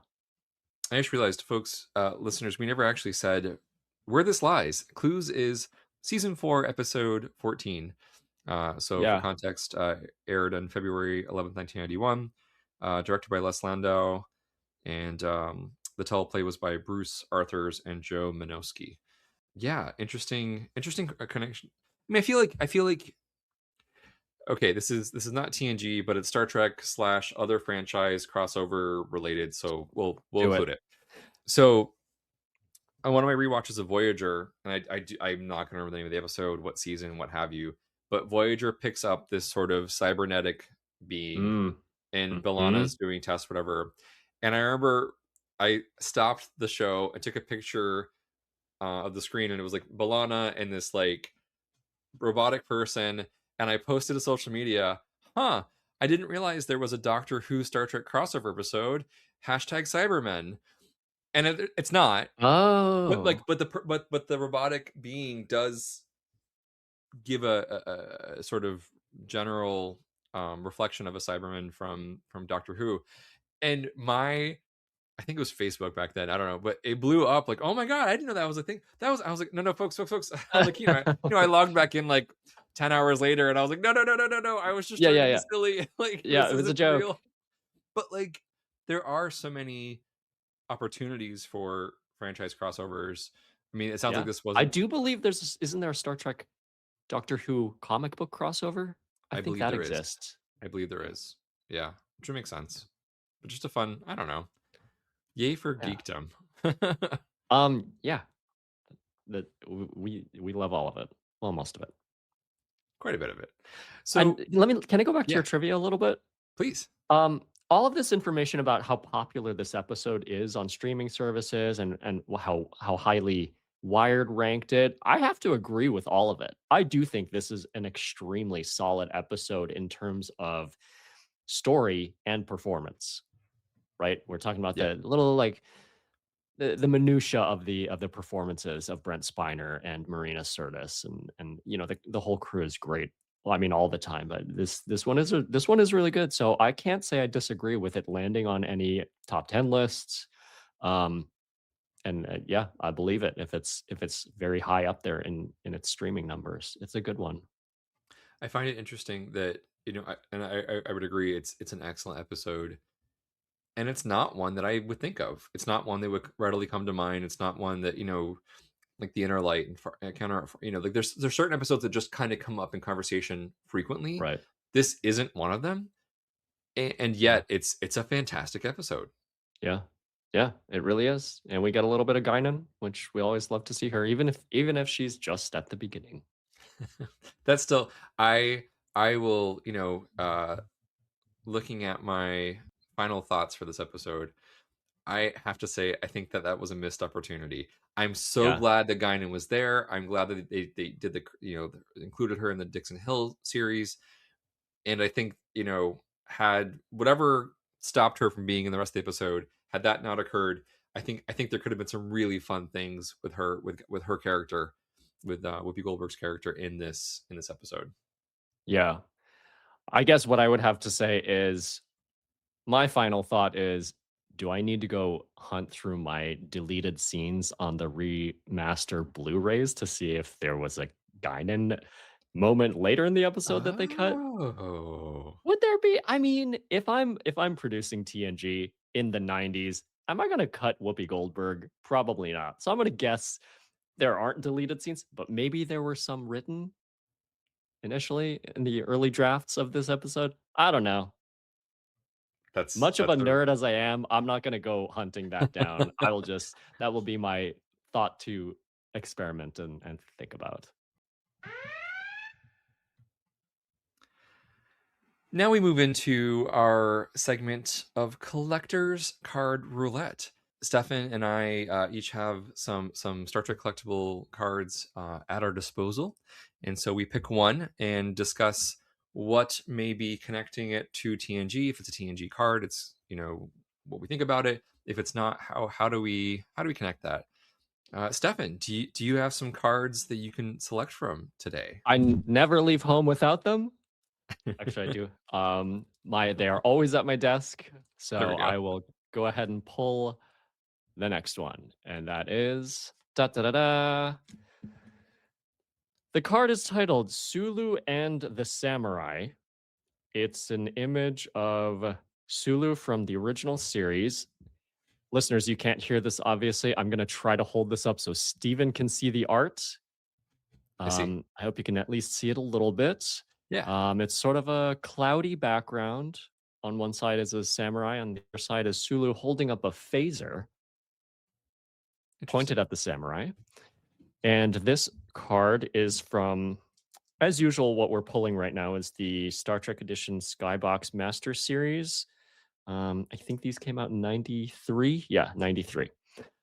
I just realized, folks, listeners, we never actually said where this lies. Clues is season 4, episode 14. For context, aired on February 11th, 1991. Directed by Les Landau. And the teleplay was by Bruce Arthurs and Joe Minowski. Yeah, interesting connection. I mean, I feel like okay, this is not TNG, but it's Star Trek / other franchise crossover related, so we'll include it. So on one of my rewatches of Voyager, and I'm not gonna remember the name of the episode, what season, what have you, but Voyager picks up this sort of cybernetic being and B'Elanna's doing tests, whatever. And I remember I stopped the show and took a picture of the screen, and it was like B'Elanna and this like robotic person, and I posted to social media, I didn't realize there was a Doctor Who Star Trek crossover episode, #Cybermen. And it's not. But the robotic being does give a sort of general reflection of a Cyberman from Doctor Who. And I think it was Facebook back then. I don't know, but it blew up like, oh my God, I didn't know that was a thing. I was like, no, folks. I was like, I logged back in like 10 hours later, and I was like, no. I was just trying to be silly. Like, it was a joke. Real. But like, there are so many opportunities for franchise crossovers. I mean, it sounds like this wasn't. I do believe isn't there a Star Trek Doctor Who comic book crossover? I think that exists. I believe there is. Yeah, which would make sense. But just a fun, I don't know. Yay for Yeah. geekdom. Yeah. That we love all of it. Well, most of it. Quite a bit of it. And So can I go back to yeah, your trivia a little bit? please. All of this information about how popular this episode is on streaming services and how highly Wired ranked it, I have to agree with all of it. I do think this is an extremely solid episode in terms of story and performance. Right? We're talking about Yeah. the little like the minutia of the performances of Brent Spiner and Marina Sirtis, and you know the whole crew is great. Well, I mean all the time, but this one is really good. So I can't say I disagree with it landing on any top 10 lists. Um, and yeah, I believe it. If it's very high up there in its streaming numbers, it's a good one. I find it interesting that I would agree it's an excellent episode, and it's not one that I would think of. It's not one that would readily come to mind. It's not one that like the Inner Light and Counter. Like there's certain episodes that just kind of come up in conversation frequently. Right. This isn't one of them, and yet it's a fantastic episode. Yeah. Yeah, it really is. And we got a little bit of Guinan, which we always love to see her, even if she's just at the beginning. That's still I will, looking at my final thoughts for this episode, I have to say I think that was a missed opportunity. I'm so glad that Guinan was there. I'm glad that they did included her in the Dixon Hill series. And I think, had whatever stopped her from being in the rest of the episode, had that not occurred, I think there could have been some really fun things with her with her character, with Whoopi Goldberg's character in this episode. Yeah. I guess what I would have to say is my final thought is, do I need to go hunt through my deleted scenes on the remaster Blu-rays to see if there was a Guinan moment later in the episode that they cut? Oh. Would there be? I mean, if I'm producing TNG in the 90s, am I going to cut Whoopi Goldberg? Probably not. So I'm going to guess there aren't deleted scenes, but maybe there were some written initially in the early drafts of this episode. I don't know. That's Much of a nerd as I am, I'm not going to go hunting that down. That will be my thought to experiment and think about. Now we move into our segment of Collector's Card Roulette. Stefan and I each have some Star Trek collectible cards at our disposal, and so we pick one and discuss what may be connecting it to TNG. If it's a TNG card, it's what we think about it. If it's not, how do we connect that? Stefan, do you have some cards that you can select from today? I never leave home without them. Actually, I do. They are always at my desk, so I will go ahead and pull the next one, and that is The card is titled Sulu and the Samurai. It's an image of Sulu from the original series. Listeners, you can't hear this, obviously. I'm going to try to hold this up so Steven can see the art. I hope you can at least see it a little bit. Yeah. It's sort of a cloudy background. On one side is a samurai, on the other side is Sulu holding up a phaser pointed at the samurai. And this card is from, as usual, what we're pulling right now is the Star Trek Edition Skybox Master Series. I think these came out in 93. Yeah, 93.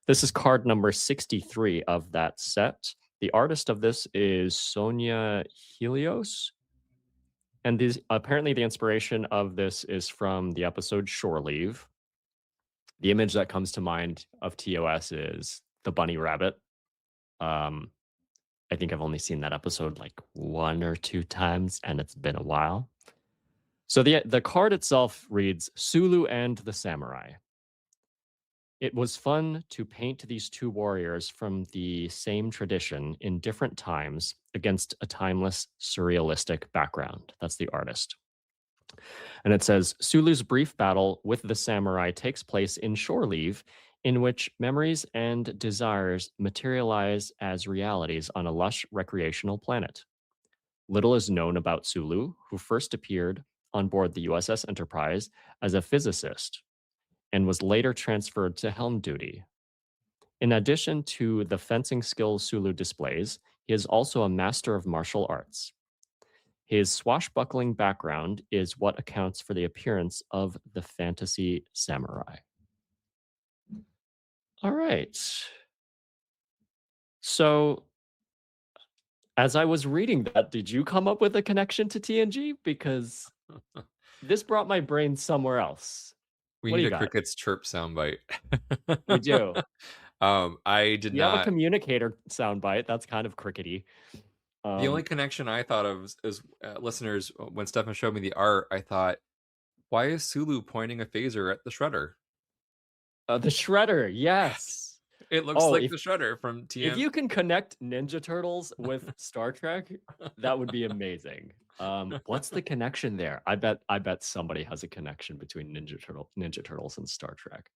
This is card number 63 of that set. The artist of this is Sonia Helios. And apparently the inspiration of this is from the episode Shore Leave. The image that comes to mind of TOS is the bunny rabbit. I think I've only seen that episode like 1 or 2 times, and it's been a while. So the card itself reads Sulu and the Samurai. It was fun to paint these two warriors from the same tradition in different times against a timeless, surrealistic background. That's the artist. And it says, Sulu's brief battle with the samurai takes place in Shore Leave, in which memories and desires materialize as realities on a lush recreational planet. Little is known about Sulu, who first appeared on board the USS Enterprise as a physicist. and was later transferred to helm duty. In addition to the fencing skills Sulu displays, he is also a master of martial arts. His swashbuckling background is what accounts for the appearance of the fantasy samurai. All right. So, as I was reading that, did you come up with a connection to TNG? Because this brought my brain somewhere else. We What do need you a got? cricket's chirp soundbite. We do. I did You have a not. communicator soundbite. That's kind of crickety. The only connection I thought of is listeners, when Stefan showed me the art, I thought, why is Sulu pointing a phaser at the Shredder? The Shredder, yes. It looks like the Shredder from TM. If you can connect Ninja Turtles with Star Trek, that would be amazing. What's the connection there? I bet somebody has a connection between Ninja Turtles and Star Trek.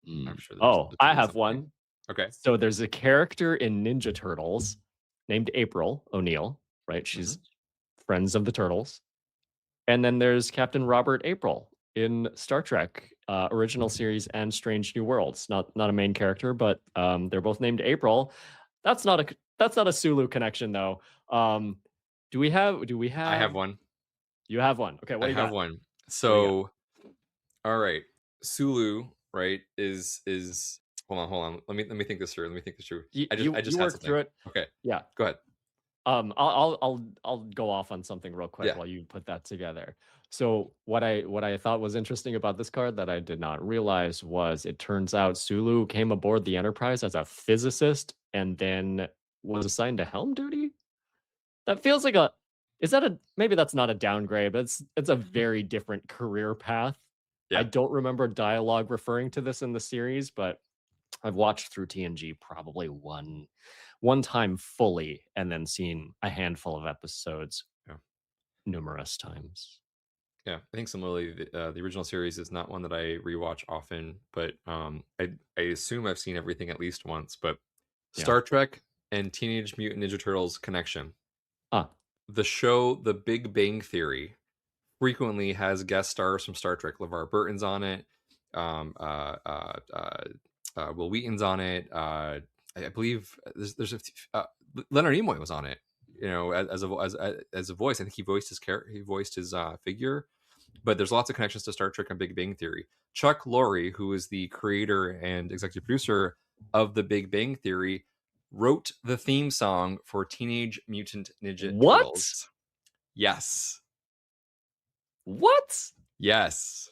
I'm sure I have one. Okay. So there's a character in Ninja Turtles named April O'Neil, right? She's friends of the Turtles. And then there's Captain Robert April in Star Trek original series and Strange New Worlds. Not a main character, but they're both named April. That's not a Sulu connection though. Do we have? I have one. You have one. Okay, what do you got? I have one. So, all right, Sulu, right? Is hold on. Let me think this through. I just worked through it. Okay. Yeah. Go ahead. I'll go off on something real quick while you put that together. So what I thought was interesting about this card that I did not realize was it turns out Sulu came aboard the Enterprise as a physicist and then was assigned to helm duty. That feels like maybe that's not a downgrade, but it's a very different career path. Yeah. I don't remember dialogue referring to this in the series, but I've watched through TNG probably one time fully and then seen a handful of episodes numerous times. Yeah, I think similarly, the original series is not one that I rewatch often, but I assume I've seen everything at least once. But Star Trek and Teenage Mutant Ninja Turtles connection. The show The Big Bang Theory frequently has guest stars from Star Trek. LeVar Burton's on it. Will Wheaton's on it. I believe there's Leonard Nimoy was on it. You know, as a voice. I think he voiced his character. He voiced his figure. But there's lots of connections to Star Trek and Big Bang Theory. Chuck Lorre, who is the creator and executive producer of The Big Bang Theory, wrote the theme song for Teenage Mutant Ninja Turtles. Yes. What? Yes.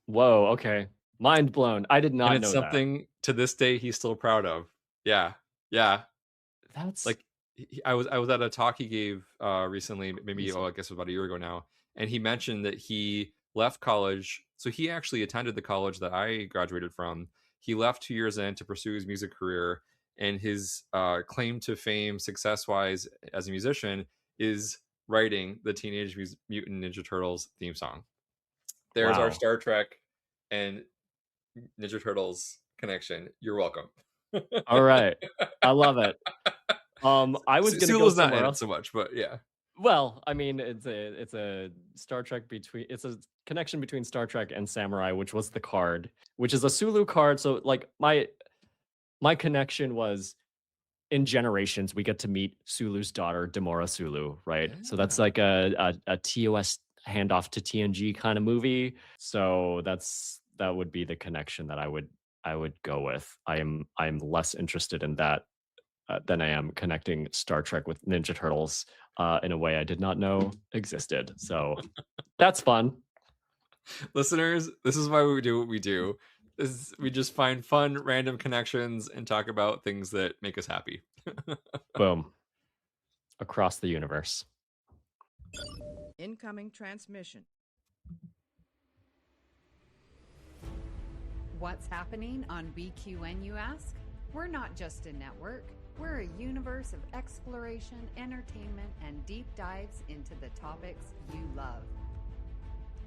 Whoa, okay. Mind blown. I did not know that. And it's something to this day he's still proud of. Yeah. That's like I was at a talk he gave recently, maybe I guess about a year ago now, and he mentioned that he left college. So he actually attended the college that I graduated from. He left 2 years in to pursue his music career, and his claim to fame, success-wise as a musician, is writing the Teenage Mutant Ninja Turtles theme song. There's our Star Trek and Ninja Turtles connection. You're welcome. All right, I love it. I was going to go somewhere not else so much, but yeah. Well, I mean, it's a Star Trek it's a connection between Star Trek and Samurai, which was the card, which is a Sulu card. So like my connection was in Generations, we get to meet Sulu's daughter, Demora Sulu, right? Yeah. So that's like a TOS handoff to TNG kind of movie. So that would be the connection that I would go with. I'm less interested in that than I am connecting Star Trek with Ninja Turtles in a way I did not know existed. So that's fun. Listeners, this is why we do what we do. We just find fun, random connections and talk about things that make us happy. Boom. Across the universe. Incoming transmission. What's happening on BQN, you ask? We're not just a network. We're a universe of exploration, entertainment, and deep dives into the topics you love.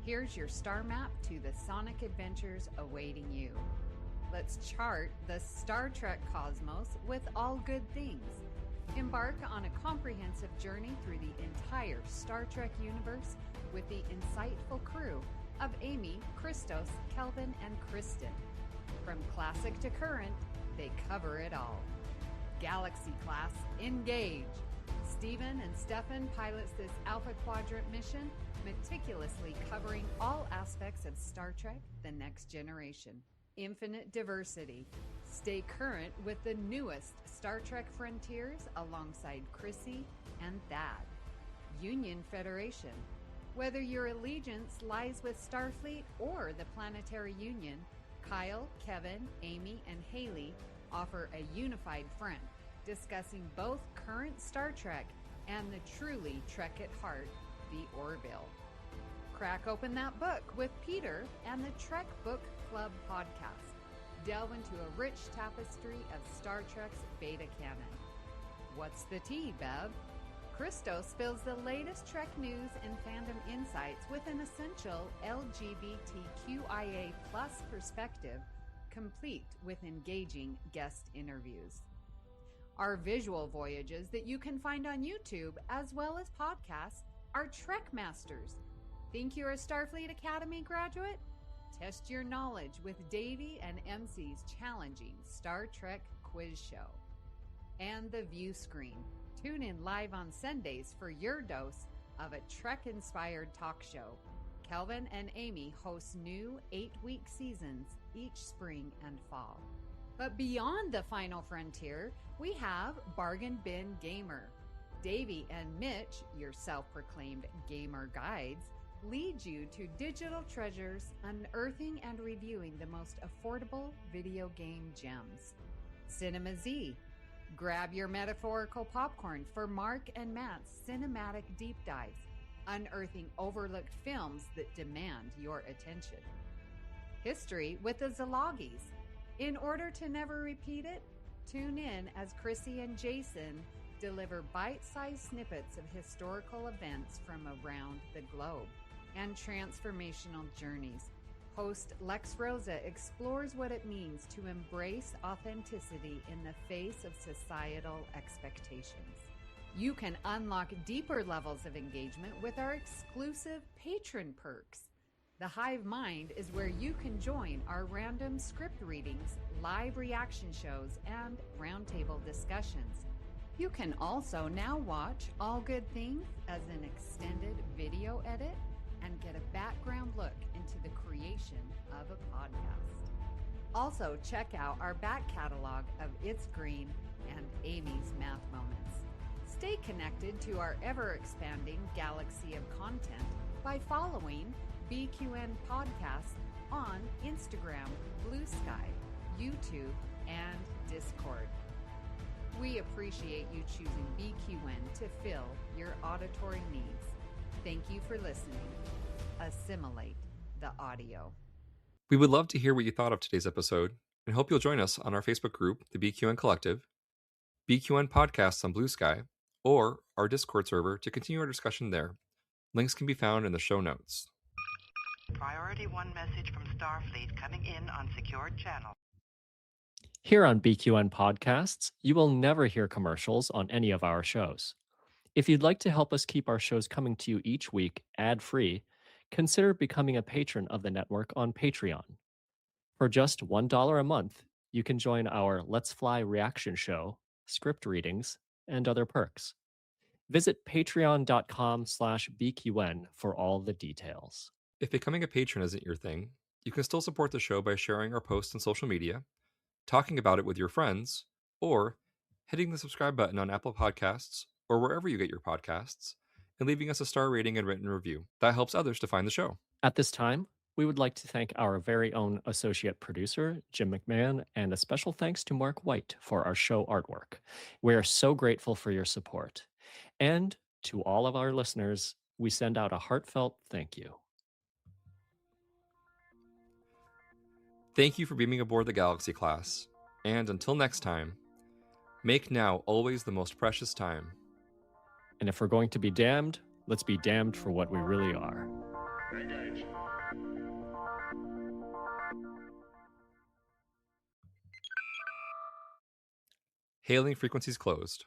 Here's your star map to the sonic adventures awaiting you. Let's chart the Star Trek cosmos with all good things. Embark on a comprehensive journey through the entire Star Trek universe with the insightful crew of Amy, Christos, Kelvin, and Kristen. From classic to current, they cover it all. Galaxy class, engage! Steven and Stefan pilots this Alpha Quadrant mission, meticulously covering all aspects of Star Trek: The Next Generation. Infinite diversity. Stay current with the newest Star Trek frontiers alongside Chrissy and Thad. Union Federation. Whether your allegiance lies with Starfleet or the Planetary Union, Kyle, Kevin, Amy, and Haley offer a unified front, discussing both current Star Trek and the truly Trek at heart, the Orville. Crack open that book with Peter and the Trek Book Club podcast. Delve into a rich tapestry of Star Trek's beta canon. What's the tea, Bev? Christo spills the latest Trek news and fandom insights with an essential LGBTQIA+ perspective, complete with engaging guest interviews. Our visual voyages that you can find on YouTube as well as podcasts are Trek Masters. Think you're a Starfleet Academy graduate? Test your knowledge with Davey and MC's challenging Star Trek quiz show. And the View Screen. Tune in live on Sundays for your dose of a Trek-inspired talk show. Kelvin and Amy host new 8-week seasons each spring and fall. But beyond the final frontier, we have Bargain Bin Gamer. Davey and Mitch, your self-proclaimed gamer guides, lead you to digital treasures, unearthing and reviewing the most affordable video game gems. Cinema Z. Grab your metaphorical popcorn for Mark and Matt's cinematic deep dives, unearthing overlooked films that demand your attention. History with the Szilagys. In order to never repeat it, tune in as Chrissy and Jason deliver bite-sized snippets of historical events from around the globe and transformational journeys. Host Lex Rosa explores what it means to embrace authenticity in the face of societal expectations. You can unlock deeper levels of engagement with our exclusive patron perks. The Hive Mind is where you can join our random script readings, live reaction shows, and roundtable discussions. You can also now watch All Good Things as an extended video edit and get a background look into the creation of a podcast. Also, check out our back catalog of It's Green and Amy's Math Moments. Stay connected to our ever-expanding galaxy of content by following BQN Podcasts on Instagram, Bluesky, YouTube, and Discord. We appreciate you choosing BQN to fill your auditory needs. Thank you for listening. Assimilate the audio. We would love to hear what you thought of today's episode and hope you'll join us on our Facebook group, the BQN Collective, BQN Podcasts on Bluesky, or our Discord server to continue our discussion there. Links can be found in the show notes. Priority 1 message from Starfleet coming in on secured channel. Here on BQN Podcasts, you will never hear commercials on any of our shows. If you'd like to help us keep our shows coming to you each week ad-free, consider becoming a patron of the network on Patreon. For just $1 a month, you can join our Let's Fly reaction show, script readings, and other perks. Visit patreon.com/BQN for all the details. If becoming a patron isn't your thing, you can still support the show by sharing our posts on social media, talking about it with your friends, or hitting the subscribe button on Apple Podcasts or wherever you get your podcasts, and leaving us a star rating and written review. That helps others to find the show. At this time, we would like to thank our very own associate producer, Jim McMahon, and a special thanks to Mark White for our show artwork. We are so grateful for your support. And to all of our listeners, we send out a heartfelt thank you. Thank you for beaming aboard the Galaxy class. And until next time, make now always the most precious time. And if we're going to be damned, let's be damned for what we really are. Engage. Hailing frequencies closed.